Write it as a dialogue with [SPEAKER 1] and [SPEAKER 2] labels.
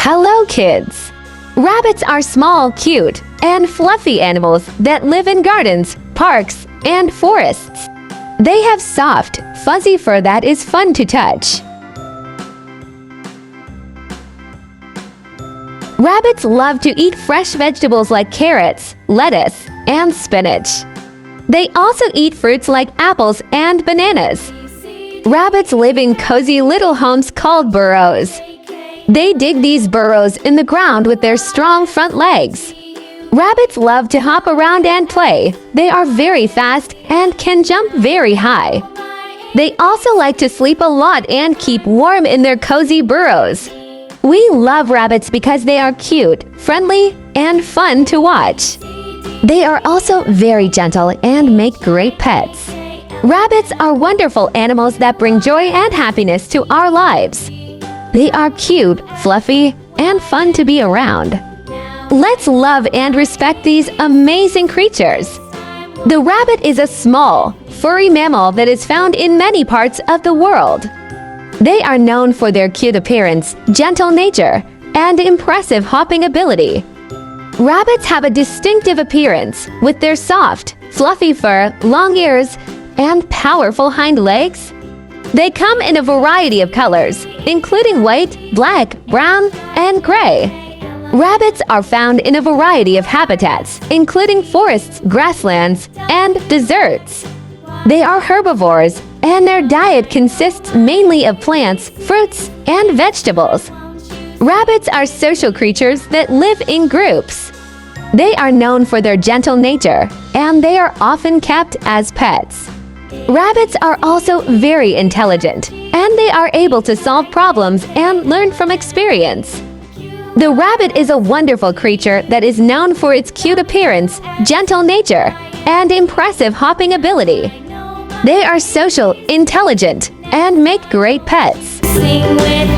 [SPEAKER 1] Hello, kids! Rabbits are small, cute, and fluffy animals that live in gardens, parks, and forests. They have soft, fuzzy fur that is fun to touch. Rabbits love to eat fresh vegetables like carrots, lettuce, and spinach. They also eat fruits like apples and bananas. Rabbits live in cozy little homes called burrows. They dig these burrows in the ground with their strong front legs. Rabbits love to hop around and play. They are very fast and can jump very high. They also like to sleep a lot and keep warm in their cozy burrows. We love rabbits because they are cute, friendly, and fun to watch. They are also very gentle and make great pets. Rabbits are wonderful animals that bring joy and happiness to our lives. They are cute, fluffy, and fun to be around. Let's love and respect these amazing creatures. The rabbit is a small, furry mammal that is found in many parts of the world. They are known for their cute appearance, gentle nature, and impressive hopping ability. Rabbits have a distinctive appearance with their soft, fluffy fur, long ears, and powerful hind legs. They come in a variety of colors, including white, black, brown, and gray. Rabbits are found in a variety of habitats, including forests, grasslands, and deserts. They are herbivores, and their diet consists mainly of plants, fruits, and vegetables. Rabbits are social creatures that live in groups. They are known for their gentle nature, and they are often kept as pets. Rabbits are also very intelligent, and they are able to solve problems and learn from experience. The rabbit is a wonderful creature that is known for its cute appearance, gentle nature, and impressive hopping ability. They are social, intelligent, and make great pets.
[SPEAKER 2] Sing with